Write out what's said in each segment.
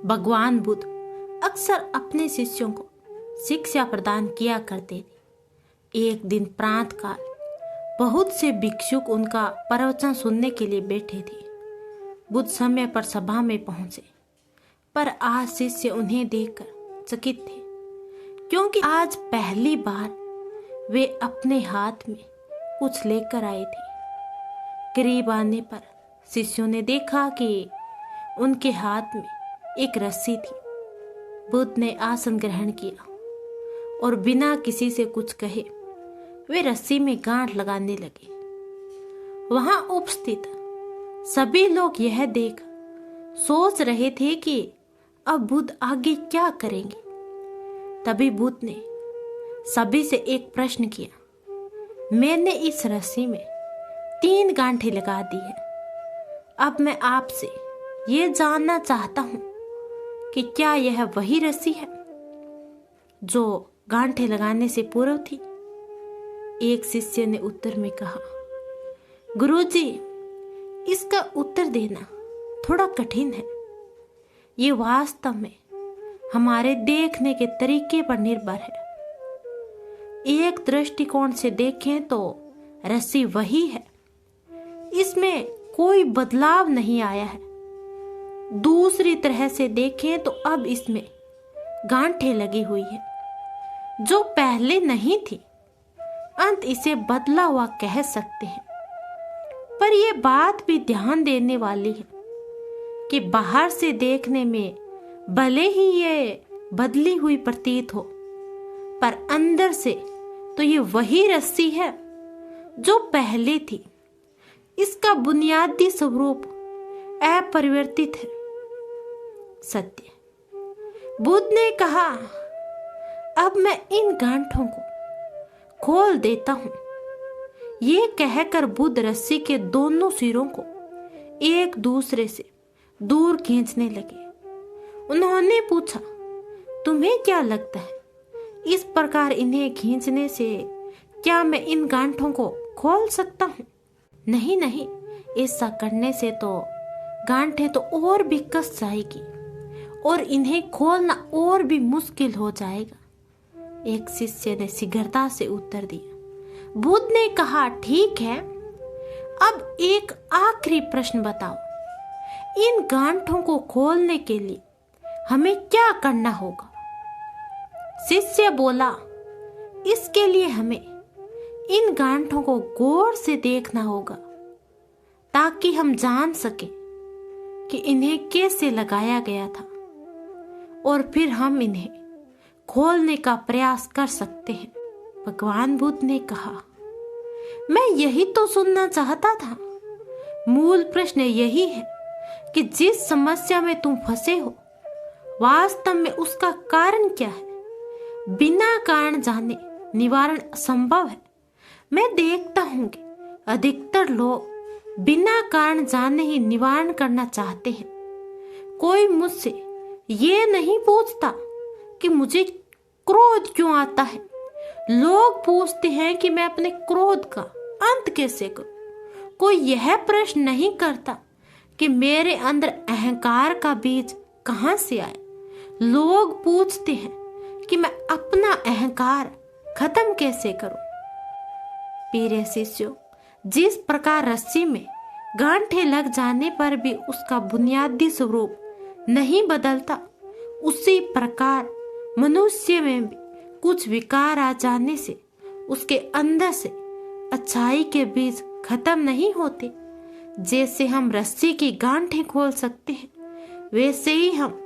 भगवान बुद्ध अक्सर अपने शिष्यों को शिक्षा प्रदान किया करते थे। एक दिन प्रातःकाल बहुत से भिक्षुक उनका प्रवचन सुनने के लिए बैठे थे। बुद्ध समय पर सभा में पहुंचे, पर आज शिष्य उन्हें देखकर चकित थे, क्योंकि आज पहली बार वे अपने हाथ में कुछ लेकर आए थे। करीब आने पर शिष्यों ने देखा कि उनके हाथ में एक रस्सी थी। बुद्ध ने आसन ग्रहण किया और बिना किसी से कुछ कहे वे रस्सी में गांठ लगाने लगे। वहां उपस्थित सभी लोग यह देख सोच रहे थे कि अब बुद्ध आगे क्या करेंगे। तभी बुद्ध ने सभी से एक प्रश्न किया, मैंने इस रस्सी में 3 गांठें लगा दी है। अब मैं आपसे ये जानना चाहता हूं कि क्या यह वही रस्सी है जो गांठें लगाने से पूर्व थी। एक शिष्य ने उत्तर में कहा, गुरुजी, इसका उत्तर देना थोड़ा कठिन है। ये वास्तव में हमारे देखने के तरीके पर निर्भर है। एक दृष्टिकोण से देखें तो रस्सी वही है, इसमें कोई बदलाव नहीं आया है। दूसरी तरह से देखें तो अब इसमें गांठें लगी हुई है जो पहले नहीं थी। अंत इसे बदला हुआ कह सकते हैं। पर यह बात भी ध्यान देने वाली है कि बाहर से देखने में भले ही ये बदली हुई प्रतीत हो, पर अंदर से तो ये वही रस्सी है जो पहले थी। इसका बुनियादी स्वरूप अपरिवर्तित है, सत्य। बुद्ध ने कहा, अब मैं इन गांठों को खोल देता हूं। ये कहकर बुद्ध रस्सी के दोनों सिरों को एक दूसरे से दूर खींचने लगे। उन्होंने पूछा, तुम्हें क्या लगता है, इस प्रकार इन्हें खींचने से क्या मैं इन गांठों को खोल सकता हूं? नहीं नहीं, ऐसा करने से तो गांठें तो और भी कस जाएगी और इन्हें खोलना और भी मुश्किल हो जाएगा। एक शिष्य ने शीघ्रता से उत्तर दिया। बुद्ध ने कहा, ठीक है, अब एक आखिरी प्रश्न बताओ। इन गांठों को खोलने के लिए हमें क्या करना होगा? शिष्य बोला, इसके लिए हमें इन गांठों को गौर से देखना होगा ताकि हम जान सकें कि इन्हें कैसे लगाया गया था, और फिर हम इन्हें खोलने का प्रयास कर सकते हैं। भगवान बुद्ध ने कहा, मैं यही तो सुनना चाहता था। मूल प्रश्न यही है कि जिस समस्या में तुम फंसे हो, वास्तव में उसका कारण क्या है। बिना कारण जाने निवारण असंभव है। मैं देखता हूं कि अधिकतर लोग बिना कारण जाने ही निवारण करना चाहते हैं। कोई मुझसे ये नहीं पूछता कि मुझे क्रोध क्यों आता है। लोग पूछते हैं कि मैं अपने क्रोध का अंत कैसे करूं। कोई यह प्रश्न नहीं करता कि मेरे अंदर अहंकार का बीज कहां से आए। लोग पूछते हैं कि मैं अपना अहंकार खत्म कैसे करूं। प्रिय शिष्यों, जिस प्रकार रस्सी में गांठें लग जाने पर भी उसका बुनियादी स्वरूप नहीं बदलता, उसी प्रकार मनुष्य में भी कुछ विकार आ जाने से उसके अंदर से अच्छाई के बीज खत्म नहीं होते। जैसे हम रस्सी की गांठें खोल सकते हैं, वैसे ही हम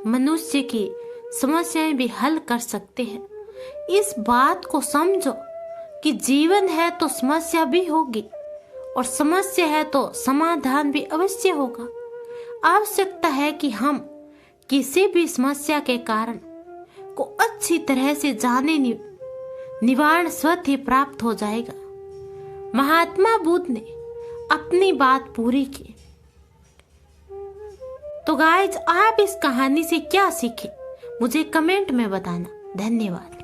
मनुष्य की समस्याएं भी हल कर सकते हैं। इस बात को समझो कि जीवन है तो समस्या भी होगी, और समस्या है तो समाधान भी अवश्य होगा। आवश्यकता है कि हम किसी भी समस्या के कारण को अच्छी तरह से जाने, निवारण स्वतः ही प्राप्त हो जाएगा। महात्मा बुद्ध ने अपनी बात पूरी की। तो गाइज, आप इस कहानी से क्या सीखे, मुझे कमेंट में बताना। धन्यवाद।